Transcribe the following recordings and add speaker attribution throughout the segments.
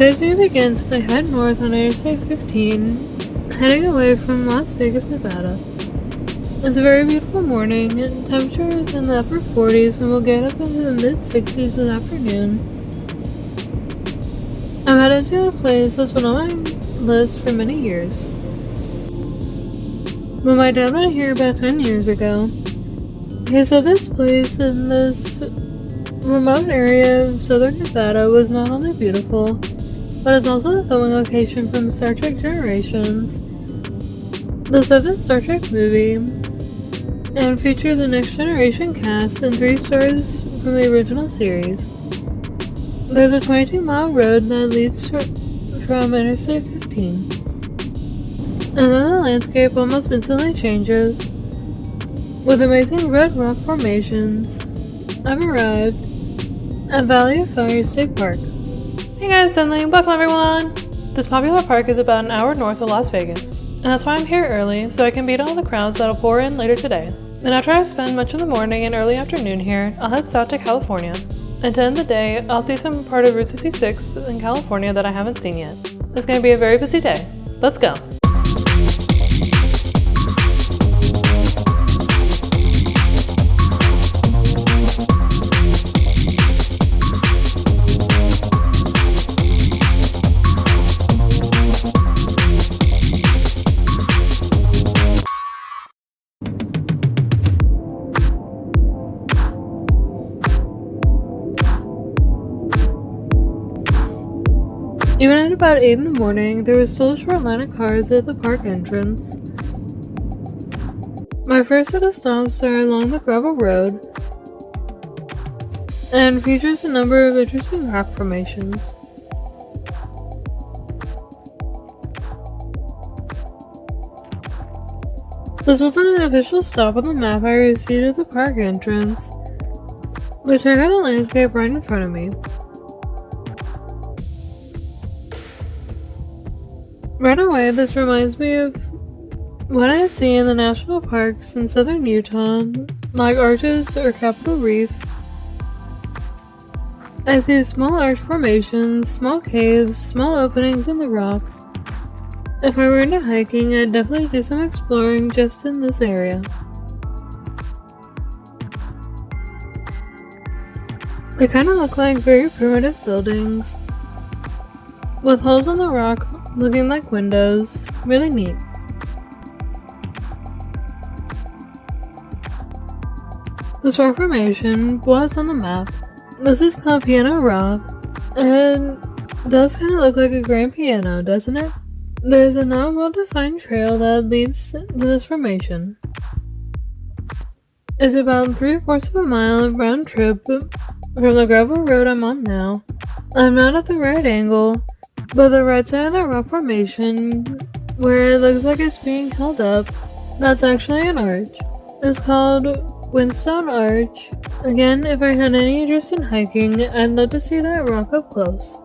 Speaker 1: Today's journey begins as I head north on Interstate 15, heading away from Las Vegas, Nevada. It's a very beautiful morning, and temperature is in the upper 40s and we'll get up into the mid-60s this afternoon. I'm headed to a place that's been on my list for many years. When my dad went here about 10 years ago, he said this place in this remote area of southern Nevada was not only beautiful, but it's also the filming location from Star Trek Generations, the 7th Star Trek movie, and featured the Next Generation cast and 3 stars from the original series. There's a 22-mile road that leads from Interstate 15. And then the landscape almost instantly changes. With amazing red rock formations, I've arrived at Valley of Fire State Park.
Speaker 2: Hey guys, Emily, welcome everyone! This popular park is about an hour north of Las Vegas, and that's why I'm here early, so I can beat all the crowds that'll pour in later today. And after I spend much of the morning and early afternoon here, I'll head south to California. And to end the day, I'll see some part of Route 66 in California that I haven't seen yet. It's going to be a very busy day. Let's go!
Speaker 1: Even at about 8 in the morning, there was still a short line of cars at the park entrance. My first set of stops are along the gravel road and features a number of interesting rock formations. This wasn't an official stop on the map I received at the park entrance, but check out the landscape right in front of me. Right away, this reminds me of what I see in the national parks in southern Utah, like arches or Capitol Reef. I see small arch formations, small caves, small openings in the rock. If I were into hiking, I'd definitely do some exploring just in this area. They kind of look like very primitive buildings, with holes in the rock looking like windows. Really neat. This rock formation was on the map. This is called Piano Rock, and it does kind of look like a grand piano, doesn't it? There's a non-well-defined trail that leads to this formation. It's about 3/4 of a mile round trip from the gravel road I'm on now. I'm not at the right angle, but the right side of the rock formation, where it looks like it's being held up, that's actually an arch. It's called Windstone Arch. Again, if I had any interest in hiking, I'd love to see that rock up close.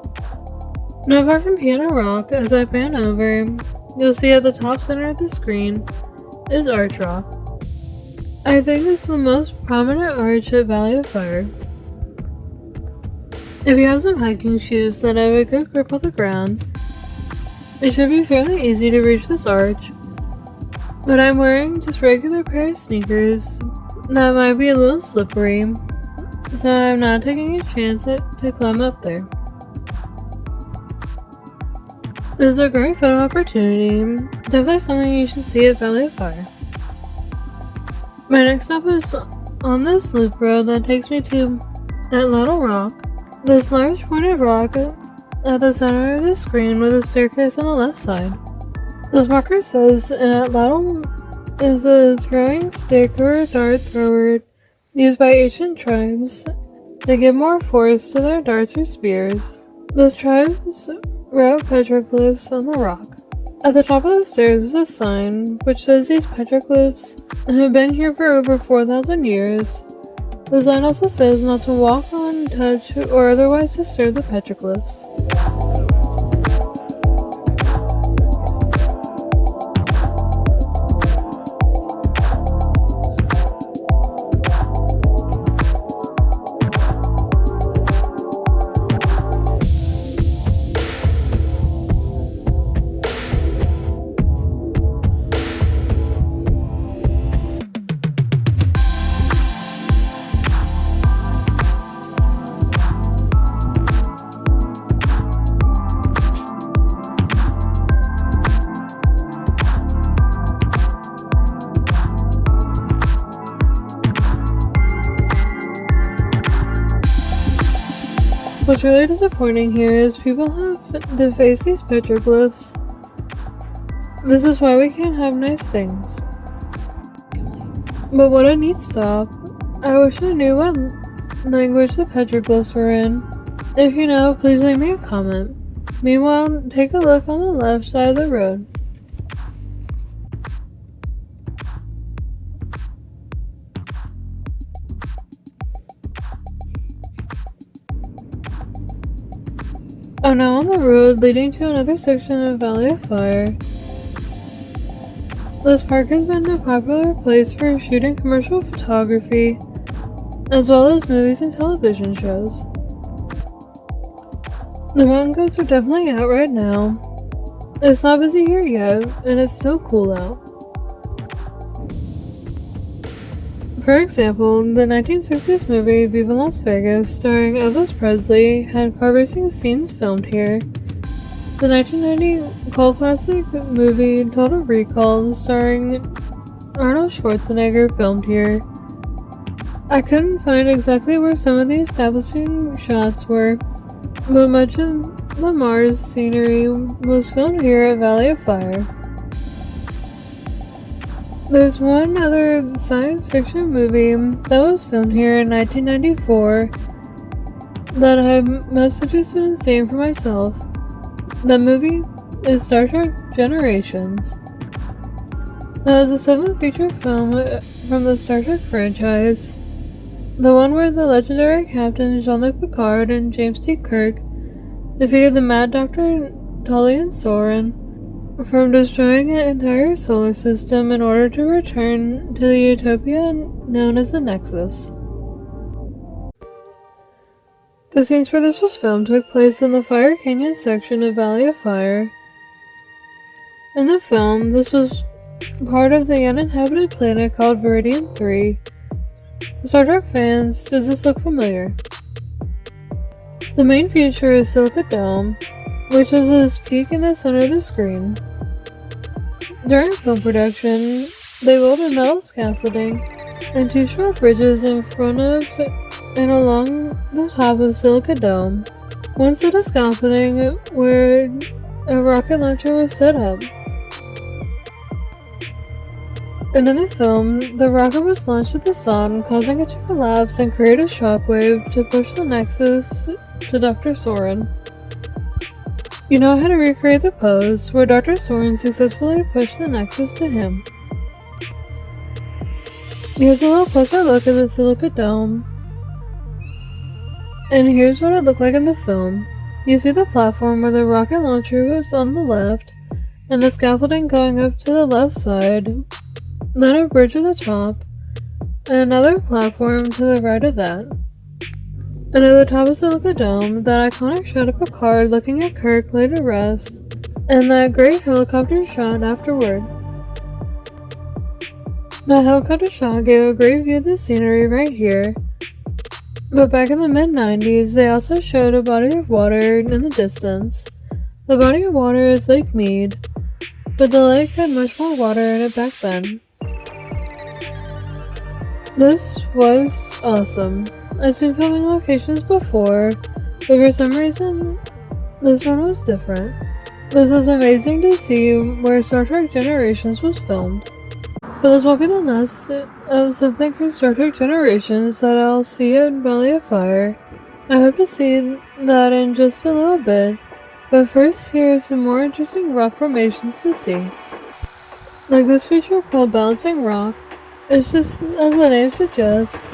Speaker 1: Not far from Piano Rock, as I pan over, you'll see at the top center of the screen is Arch Rock. I think it's the most prominent arch at Valley of Fire. If you have some hiking shoes that have a good grip on the ground, it should be fairly easy to reach this arch, but I'm wearing just regular pair of sneakers that might be a little slippery, so I'm not taking a chance to climb up there. This is a great photo opportunity, definitely something you should see at Valley of Fire. My next stop is on this loop road that takes me to Atlatl Rock. This large pointed rock at the center of the screen with a staircase on the left side. This marker says an atlatl is a throwing stick or a dart thrower used by ancient tribes to give more force to their darts or spears. Those tribes wrote petroglyphs on the rock. At the top of the stairs is a sign which says these petroglyphs have been here for over 4,000 years. The sign also says not to walk on, touch, or otherwise disturb the petroglyphs. What's really disappointing here is people have defaced these petroglyphs. This is why we can't have nice things. But what a neat stop. I wish I knew what language the petroglyphs were in. If you know, please leave me a comment. Meanwhile, take a look on the left side of the road. I'm now on the road leading to another section of Valley of Fire. This park has been a popular place for shooting commercial photography, as well as movies and television shows. The mountain goats are definitely out right now. It's not busy here yet, and it's still cool out. For example, the 1960s movie Viva Las Vegas, starring Elvis Presley, had car racing scenes filmed here. The 1990 cult classic movie Total Recall, starring Arnold Schwarzenegger, filmed here. I couldn't find exactly where some of the establishing shots were, but much of the Mars scenery was filmed here at Valley of Fire. There's one other science fiction movie that was filmed here in 1994 that I'm most interested in seeing for myself. The movie is Star Trek Generations. That was the seventh feature film from the Star Trek franchise. The one where the legendary Captain Jean-Luc Picard and James T. Kirk defeated the Mad Doctor Tolian Soren from destroying an entire solar system in order to return to the utopia known as the Nexus. The scenes for this was filmed took place in the Fire Canyon section of Valley of Fire. In the film, this was part of the uninhabited planet called Viridian 3. Star Trek fans, does this look familiar? The main feature is Silica Dome, which is this peak in the center of the screen. During film production, they built a metal scaffolding and two short bridges in front of and along the top of Silica Dome. One set of scaffolding where a rocket launcher was set up. And in the film, the rocket was launched at the sun, causing it to collapse and create a shockwave to push the Nexus to Dr. Soren. You know how to recreate the pose where Dr. Soren successfully pushed the Nexus to him. Here's a little closer look at the Silica Dome. And here's what it looked like in the film. You see the platform where the rocket launcher was on the left, and the scaffolding going up to the left side, then a bridge at the top, and another platform to the right of that. And at the top of Silica Dome, that iconic shot of Picard looking at Kirk laid to rest, and that great helicopter shot afterward. The helicopter shot gave a great view of the scenery right here, but back in the mid-90s, they also showed a body of water in the distance. The body of water is Lake Mead, but the lake had much more water in it back then. This was awesome. I've seen filming locations before, but for some reason, this one was different. This was amazing to see where Star Trek Generations was filmed. But this won't be the last of something from Star Trek Generations that I'll see in Valley of Fire. I hope to see that in just a little bit, but first here are some more interesting rock formations to see. Like this feature called Balancing Rock. It's just, as the name suggests,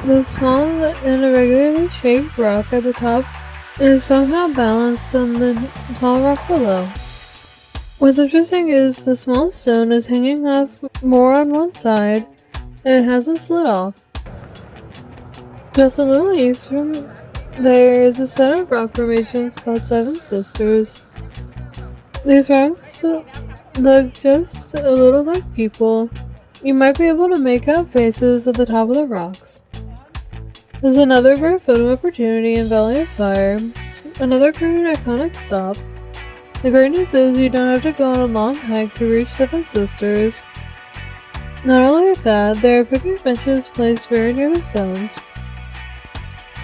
Speaker 1: the small and irregularly shaped rock at the top is somehow balanced on the tall rock below. What's interesting is the small stone is hanging off more on one side, and it hasn't slid off. Just a little east from there is a set of rock formations called Seven Sisters. These rocks look just a little like people. You might be able to make out faces at the top of the rocks. There's another great photo opportunity in Valley of Fire, another great iconic stop. The great news is you don't have to go on a long hike to reach Seven Sisters. Not only that, there are picnic benches placed very near the stones.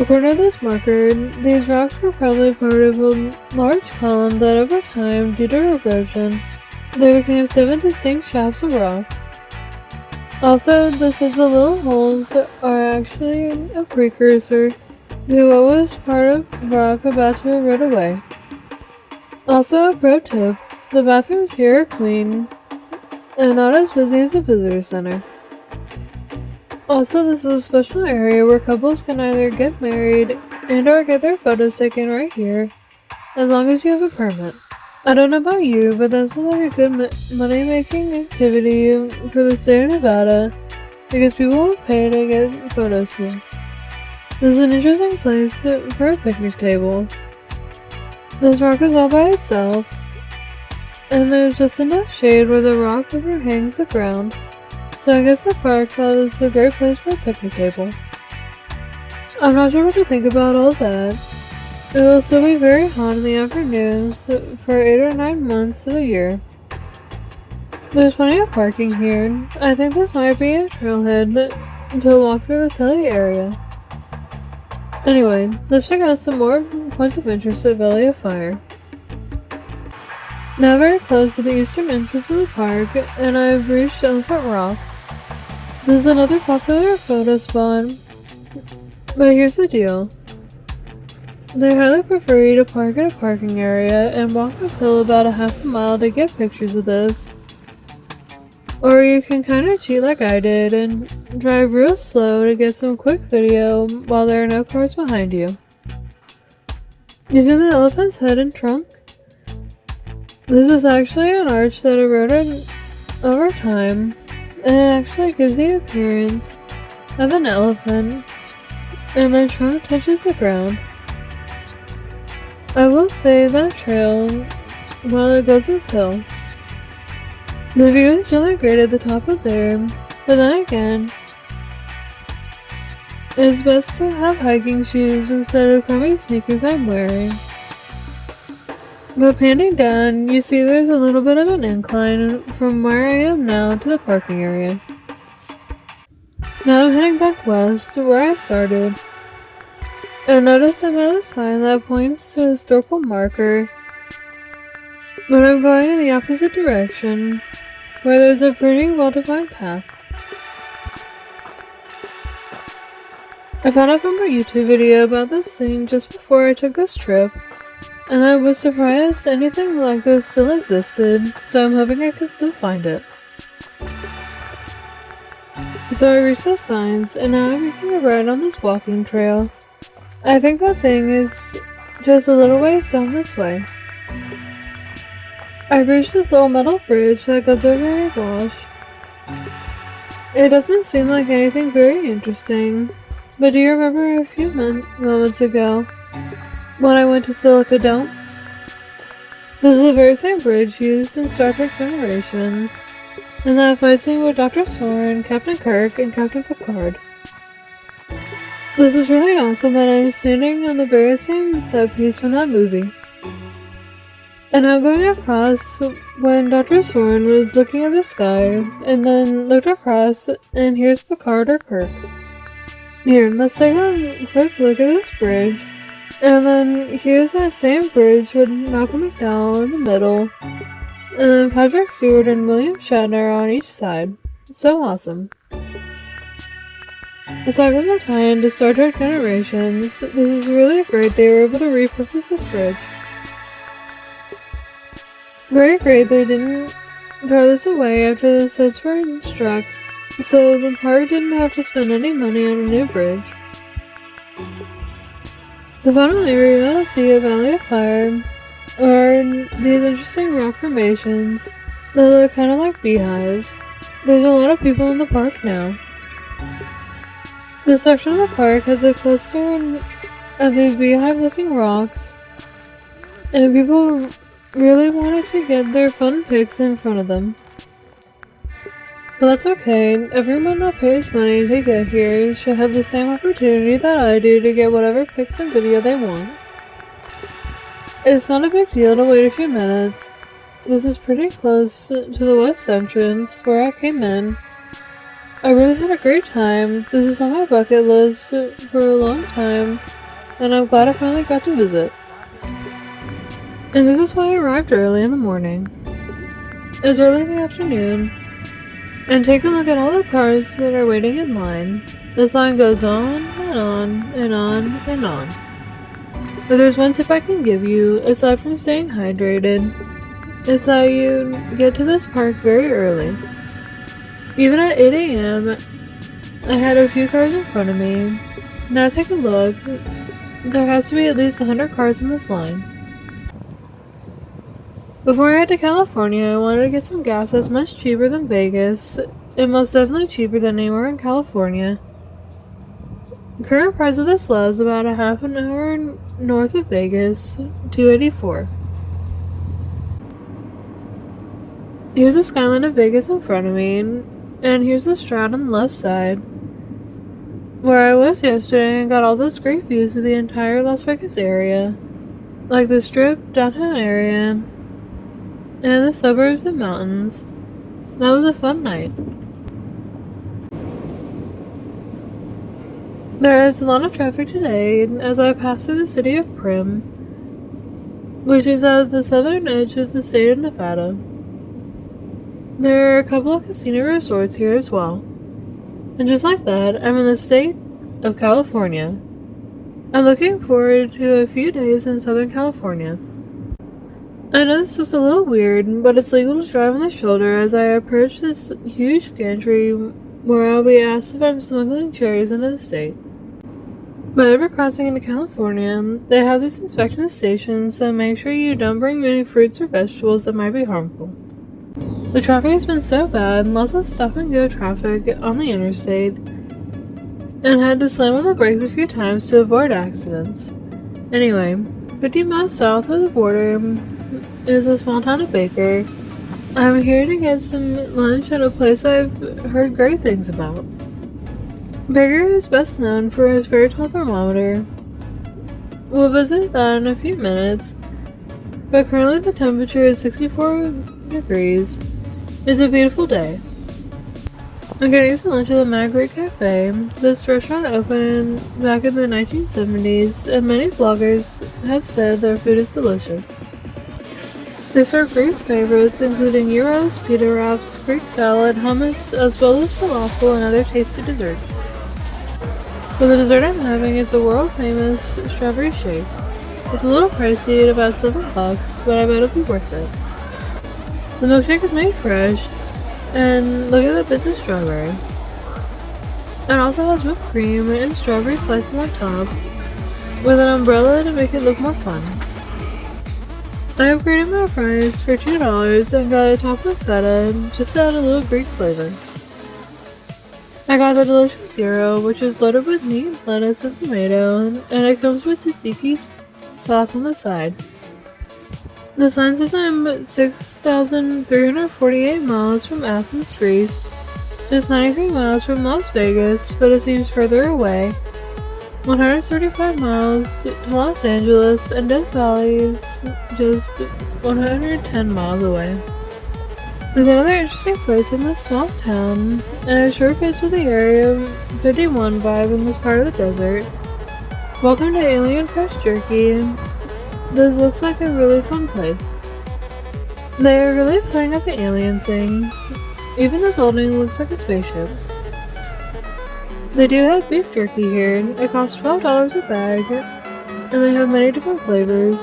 Speaker 1: According to this marker, these rocks were probably part of a large column that over time, due to erosion, there became 7 distinct shafts of rock. Also, this says the little holes are actually a precursor to what was part of rock about to erode away. Also, a pro tip, the bathrooms here are clean and not as busy as the visitor center. Also, this is a special area where couples can either get married and or get their photos taken right here, as long as you have a permit. I don't know about you, but that's like a good money-making activity for the state of Nevada, because people will pay to get photos here. This is an interesting place for a picnic table. This rock is all by itself, and there's just enough shade where the rock overhangs the ground, so I guess the park thought this was a great place for a picnic table. I'm not sure what to think about all that. It will still be very hot in the afternoons for 8 or 9 months of the year. There's plenty of parking here. I think this might be a trailhead to walk through this hilly area. Anyway, let's check out some more points of interest at Valley of Fire. Now very close to the eastern entrance of the park, and I've reached Atlatl Rock. This is another popular photo spot, but here's the deal. They highly prefer you to park at a parking area and walk uphill about a half a mile to get pictures of this. Or you can kinda cheat like I did and drive real slow to get some quick video while there are no cars behind you. You see the elephant's head and trunk? This is actually an arch that eroded over time, and it actually gives the appearance of an elephant, and the trunk touches the ground. I will say that trail, while it goes uphill, the view is really great at the top of there, but then again, it's best to have hiking shoes instead of comfy sneakers I'm wearing. But panning down, you see there's a little bit of an incline from where I am now to the parking area. Now I'm heading back west to where I started. And notice I'm at a sign that points to a historical marker, but I'm going in the opposite direction, where there's a pretty well-defined path. I found out from a YouTube video about this thing just before I took this trip, and I was surprised anything like this still existed, so I'm hoping I can still find it. So I reached those signs, and now I'm making a ride on this walking trail. I think that thing is just a little ways down this way. I've reached this little metal bridge that goes over a wash. It doesn't seem like anything very interesting, but do you remember a few moments ago when I went to Silica Dome? This is the very same bridge used in Star Trek Generations, and that fight scene with Dr. Soren, Captain Kirk, and Captain Picard. This is really awesome that I'm standing on the very same set piece from that movie. And I'm going across when Dr. Soren was looking at the sky, and then looked across, and here's Picard or Kirk. Here, let's take a quick look at this bridge. And then here's that same bridge with Malcolm McDowell in the middle, and then Patrick Stewart and William Shatner on each side. So awesome. Aside from the tie-in to Star Trek Generations, this is really great they were able to repurpose this bridge. Very great they didn't throw this away after the sets were struck, so the park didn't have to spend any money on a new bridge. The final area I'll see at Valley of Fire are these interesting rock formations that look kind of like beehives. There's a lot of people in the park now. This section of the park has a cluster of these beehive-looking rocks, and people really wanted to get their fun pics in front of them. But that's okay, everyone that pays money to get here should have the same opportunity that I do to get whatever pics and video they want. It's not a big deal to wait a few minutes. This is pretty close to the west entrance where I came in, I really had a great time. This is on my bucket list for a long time, and I'm glad I finally got to visit. And this is why I arrived early in the morning. It's early in the afternoon, and take a look at all the cars that are waiting in line. This line goes on and on and on and on. But there's one tip I can give you, aside from staying hydrated, is that you get to this park very early. Even at 8 a.m., I had a few cars in front of me. Now take a look. There has to be at least 100 cars in this line. Before I head to California, I wanted to get some gas that's much cheaper than Vegas, and most definitely cheaper than anywhere in California. The current price of this lot is about a half an hour north of Vegas, $2.84. Here's the skyline of Vegas in front of me, and here's the Strand on the left side, where I was yesterday and got all those great views of the entire Las Vegas area, like the Strip, downtown area, and the suburbs and mountains. That was a fun night. There is a lot of traffic today as I pass through the city of Primm, which is at the southern edge of the state of Nevada. There are a couple of casino resorts here as well. And just like that, I'm in the state of California. I'm looking forward to a few days in Southern California. I know this looks a little weird, but it's legal to drive on the shoulder as I approach this huge gantry where I'll be asked if I'm smuggling cherries into the state. But ever crossing into California, they have these inspection stations that make sure you don't bring any fruits or vegetables that might be harmful. The traffic has been so bad, lots of stop and go traffic on the interstate, and had to slam on the brakes a few times to avoid accidents. Anyway, 50 miles south of the border is a small town of Baker. I'm here to get some lunch at a place I've heard great things about. Baker is best known for his very tall thermometer. We'll visit that in a few minutes, but currently the temperature is 64 degrees. It's a beautiful day. I'm getting some lunch at the Magritte Cafe. This restaurant opened back in the 1970s, and many vloggers have said their food is delicious. They serve Greek favorites including gyros, pita wraps, Greek salad, hummus, as well as falafel and other tasty desserts. But the dessert I'm having is the world famous strawberry shake. It's a little pricey at about $7, but I bet it'll be worth it. The milkshake is made fresh, and look at the bits of strawberry. It also has whipped cream and strawberry slices on top, with an umbrella to make it look more fun. I upgraded my fries for $2 and got a top with feta just to add a little Greek flavor. I got the delicious gyro, which is loaded with meat, lettuce, and tomato, and it comes with tzatziki sauce on the side. The sign says I'm 6,348 miles from Athens, Greece, just 93 miles from Las Vegas, but it seems further away, 135 miles to Los Angeles, and Death Valley is just 110 miles away. There's another interesting place in this small town, and it sure fits with the Area 51 vibe in this part of the desert. Welcome to Alien Fresh Jerky. This looks like a really fun place. They are really playing up the alien thing. Even the building looks like a spaceship. They do have beef jerky here. It costs $12 a bag, and they have many different flavors.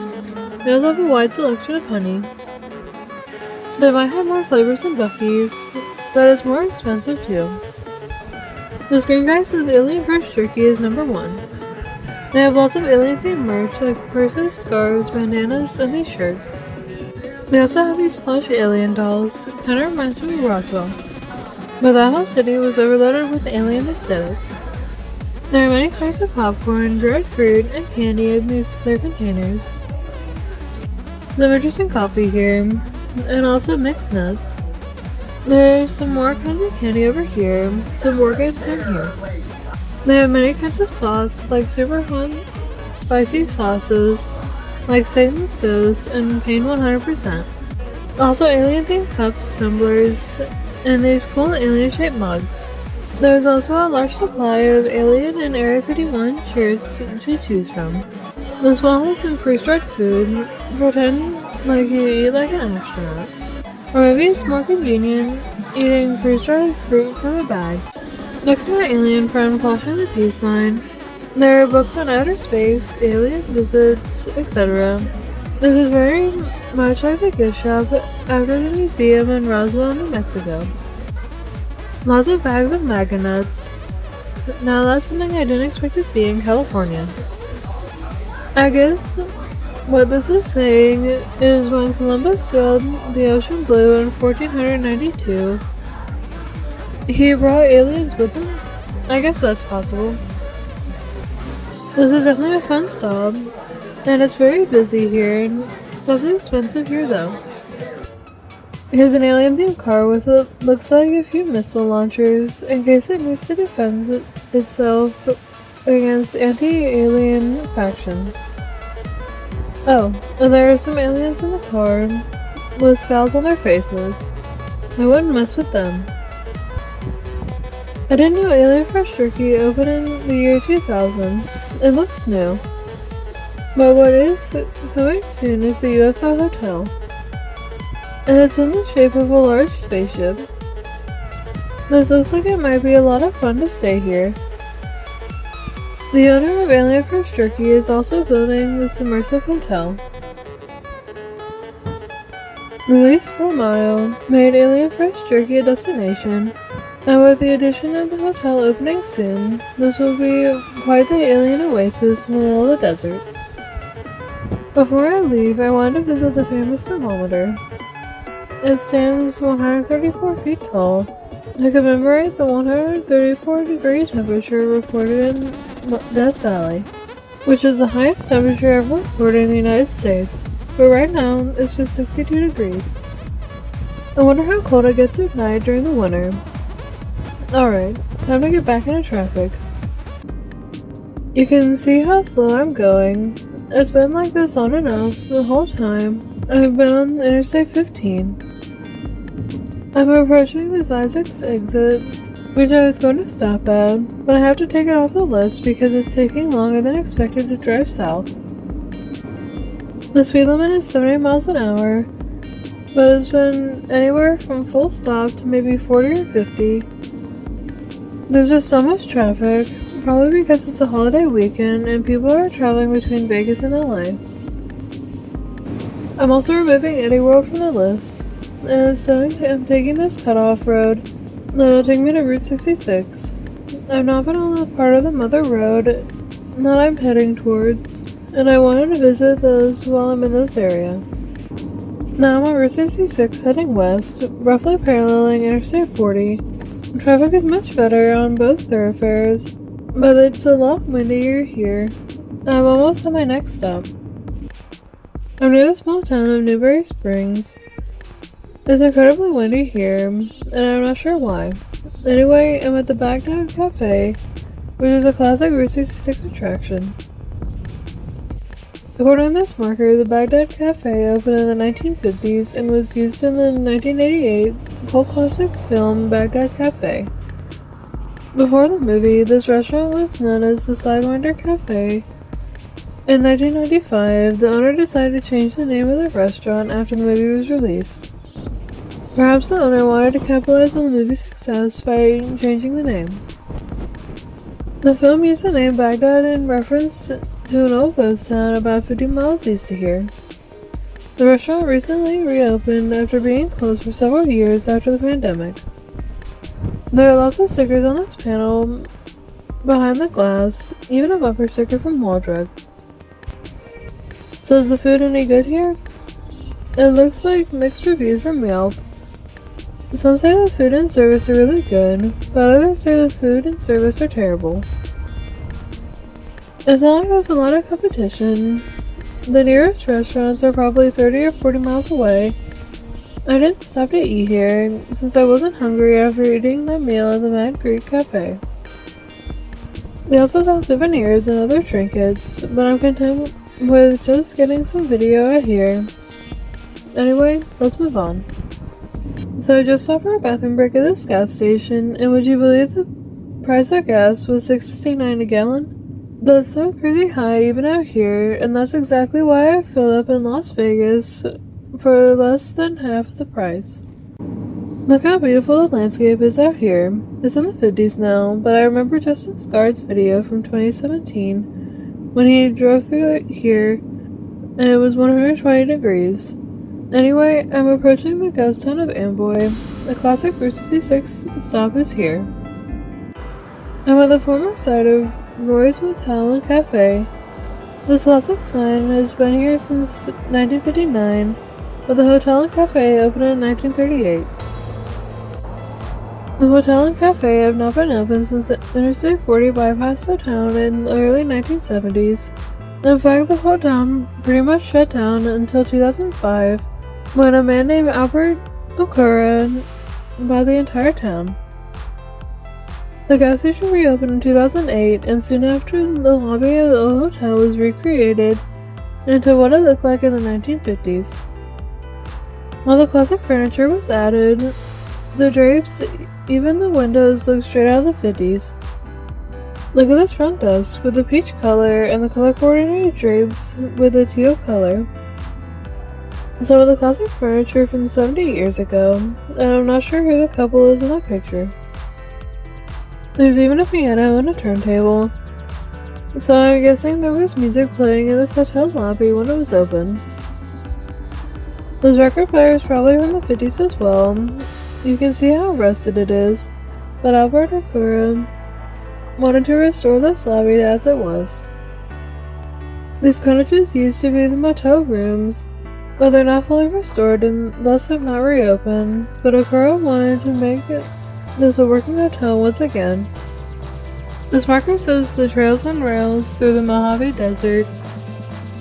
Speaker 1: They also have a wide selection of honey. They might have more flavors than Buc-ee's, but it's more expensive too. The screen guy says Alien Fresh Jerky is #1. They have lots of alien-themed merch like purses, scarves, bandanas, and these shirts. They also have these plush alien dolls. Kinda reminds me of Roswell. But that whole city was overloaded with alien aesthetic. There are many kinds of popcorn, dried fruit, and candy in these clear containers. Some interesting coffee here, and also mixed nuts. There's some more kinds of candy over here, some board games in here. They have many kinds of sauce, like super hot, spicy sauces, like Satan's Ghost and Pain 100%. Also alien-themed cups, tumblers, and these cool alien-shaped mugs. There's also a large supply of Alien and Area 51 shirts to choose from. This wall has some freeze-dried food. Pretend like you eat like an astronaut. Or maybe it's more convenient eating freeze-dried fruit from a bag. Next to my alien friend flashing the peace sign, there are books on outer space, alien visits, etc. This is very much like the gift shop after the museum in Roswell, New Mexico. Lots of bags of MAGA nuts. Now that's something I didn't expect to see in California. I guess what this is saying is when Columbus sailed the ocean blue in 1492, he brought aliens with him? I guess that's possible. This is definitely a fun stop, and it's very busy here, and stuff's expensive here though. Here's an alien-themed car with what looks like a few missile launchers in case it needs to defend itself against anti-alien factions. Oh, and there are some aliens in the car with scowls on their faces. I wouldn't mess with them. I didn't know Alien Fresh Jerky opened in the year 2000. It looks new. But what is coming soon is the UFO Hotel. And it's in the shape of a large spaceship. This looks like it might be a lot of fun to stay here. The owner of Alien Fresh Jerky is also building this immersive hotel. Luis Bromile made Alien Fresh Jerky a destination, and with the addition of the hotel opening soon, this will be quite the alien oasis in the middle of the desert. Before I leave, I wanted to visit the famous thermometer. It stands 134 feet tall to commemorate the 134-degree temperature recorded in Death Valley, which is the highest temperature ever recorded in the United States, but right now it's just 62 degrees. I wonder how cold it gets at night during the winter. Alright, time to get back into traffic. You can see how slow I'm going. It's been like this on and off the whole time I've been on Interstate 15. I'm approaching this Isaac's exit, which I was going to stop at, but I have to take it off the list because it's taking longer than expected to drive south. The speed limit is 70 miles an hour, but it's been anywhere from full stop to maybe 40 or 50. There's just so much traffic, probably because it's a holiday weekend and people are traveling between Vegas and LA. I'm also removing Eddie World from the list, and instead I'm taking this cutoff road that'll take me to Route 66. I've not been on the part of the Mother Road that I'm heading towards, and I wanted to visit those while I'm in this area. Now I'm on Route 66 heading west, roughly paralleling Interstate 40. Traffic is much better on both thoroughfares, but it's a lot windier here. I'm almost at my next stop. I'm near the small town of Newberry Springs. It's incredibly windy here, and I'm not sure why. Anyway, I'm at the Bagdad Cafe, which is a classic Route 66 attraction. According to this marker, the Bagdad Cafe opened in the 1950s and was used in the 1988 cult classic film Bagdad Cafe. Before the movie, this restaurant was known as the Sidewinder Cafe. In 1995, the owner decided to change the name of the restaurant after the movie was released. Perhaps the owner wanted to capitalize on the movie's success by changing the name. The film used the name Baghdad in reference to an old ghost town about 50 miles east of here. The restaurant recently reopened after being closed for several years after the pandemic. There are lots of stickers on this panel behind the glass, even a bumper sticker from Waldrug. So is the food any good here? It looks like mixed reviews from Yelp. Some say the food and service are really good, but others say the food and service are terrible. It's not like there's a lot of competition. The nearest restaurants are probably 30 or 40 miles away. I didn't stop to eat here, since I wasn't hungry after eating my meal at the Mad Greek Cafe. They also sell souvenirs and other trinkets, but I'm content with just getting some video out here. Anyway, let's move on. So I just stopped for a bathroom break at this gas station, and would you believe the price of gas was $6.69 a gallon. That's so crazy high even out here, and that's exactly why I filled up in Las Vegas for less than half the price. Look how beautiful the landscape is out here. It's in the 50s now, but I remember Justin Scart's video from 2017 when he drove through here and it was 120 degrees. Anyway, I'm approaching the ghost town of Amboy. The classic Route 66 stop is here. I'm at the former site of Roy's Motel and Cafe. This classic sign has been here since 1959, but the hotel and cafe opened in 1938. The hotel and cafe have not been open since Interstate 40 bypassed the town in the early 1970s. In fact, the whole town pretty much shut down until 2005, when a man named Albert Okura bought the entire town. The gas station reopened in 2008, and soon after, the lobby of the hotel was recreated into what it looked like in the 1950s. While the classic furniture was added, the drapes, even the windows, look straight out of the 50s. Look at this front desk with the peach color and the color-coordinated drapes with the teal color. Some of the classic furniture from 70 years ago, and I'm not sure who the couple is in that picture. There's even a piano and a turntable, so I'm guessing there was music playing in this hotel lobby when it was open. This record player is probably from the 50s as well. You can see how rusted it is, but Albert Okura wanted to restore this lobby as it was. These cottages used to be the motel rooms, but they're not fully restored and thus have not reopened, but Okura wanted to make this a working hotel once again. This marker says the trails and rails through the Mojave Desert,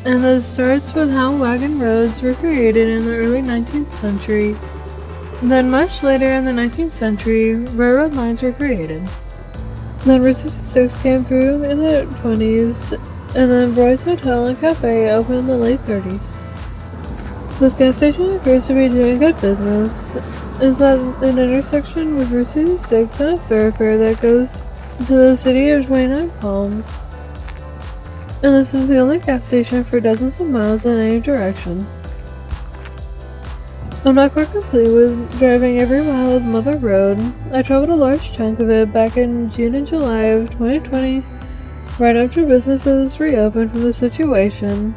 Speaker 1: and this starts with how wagon roads were created in the early 19th century. Then much later in the 19th century, railroad lines were created. Then Route 66 came through in the 20s, and then Roy's Hotel and Cafe opened in the late 30s. This gas station appears to be doing good business. It's at an intersection with Route 66 and a thoroughfare that goes to the city of 29 Palms. And this is the only gas station for dozens of miles in any direction. I'm not quite complete with driving every mile of Mother Road. I traveled a large chunk of it back in June and July of 2020, right after businesses reopened from the situation,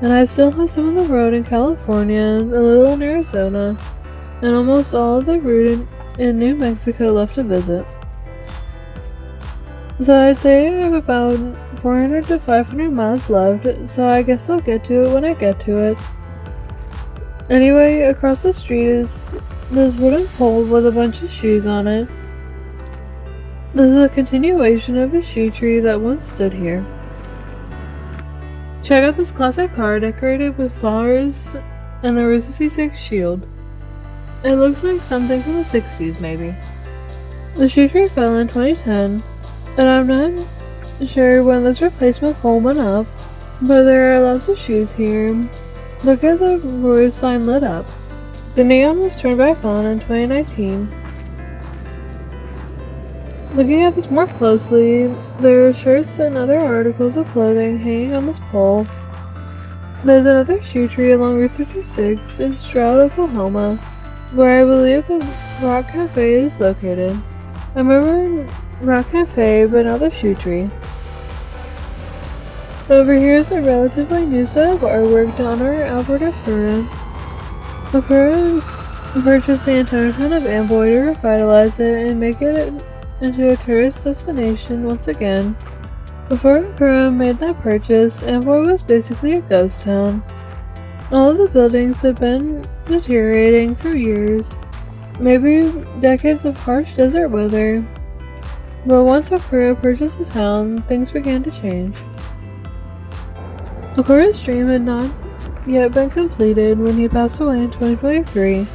Speaker 1: and I still have some of the road in California, a little in Arizona, and almost all of the route in New Mexico left to visit. So I'd say I have about 400 to 500 miles left, so I guess I'll get to it when I get to it. Anyway, across the street is this wooden pole with a bunch of shoes on it. This is a continuation of a shoe tree that once stood here. Check out this classic car decorated with flowers and the Route 66 shield. It looks like something from the 60s maybe. The shoe tree fell in 2010, and I'm not sure when this replacement pole went up, but there are lots of shoes here. Look at the Roy's sign lit up. The neon was turned back on in 2019. Looking at this more closely, there are shirts and other articles of clothing hanging on this pole. There's another shoe tree along Route 66 in Stroud, Oklahoma, where I believe the Rock Cafe is located. I remember Rock Cafe, but not the shoe tree. Over here is a relatively new set of artwork to honor Albert Okura. Okura purchased the entire town of Amboy to revitalize it and make it into a tourist destination once again. Before Okura made that purchase, Amboy was basically a ghost town. All of the buildings had been deteriorating for years, maybe decades of harsh desert weather. But once Okura purchased the town, things began to change. Okura's dream had not yet been completed when he passed away in 2023,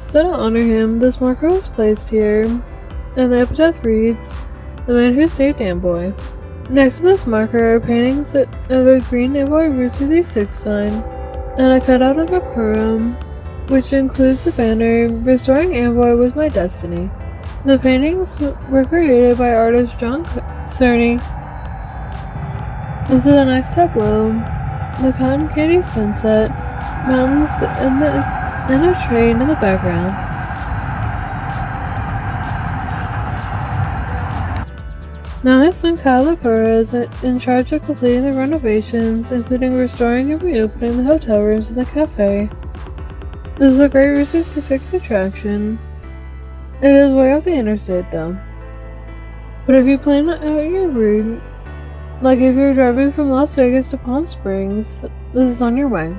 Speaker 1: so to honor him, this marker was placed here, and the epitaph reads, "The man who saved Amboy." Next to this marker are paintings of a green Amboy Route 66 sign, and a cutout of Okura, which includes the banner, "Restoring Amboy was my destiny." The paintings were created by artist John Cerny. This is a nice tableau. The cotton candy sunset, mountains, and a train in the background. Now his son Kyle Lacura is in charge of completing the renovations, including restoring and reopening the hotel rooms and the cafe. This is a great Route 66 attraction. It is way off the interstate though. But if you plan out your route, like if you're driving from Las Vegas to Palm Springs, this is on your way.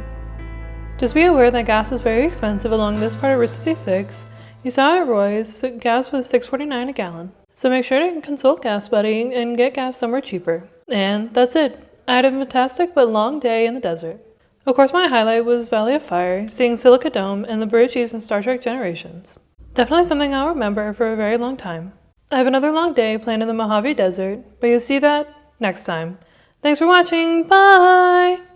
Speaker 2: Just be aware that gas is very expensive along this part of Route 66. You saw at Roy's, gas was $6.49 a gallon. So make sure to consult Gas Buddy and get gas somewhere cheaper. And that's it. I had a fantastic but long day in the desert. Of course, my highlight was Valley of Fire, seeing Silica Dome and the bridge used in Star Trek Generations. Definitely something I'll remember for a very long time. I have another long day planned in the Mojave Desert, but you'll see that next time. Thanks for watching. Bye!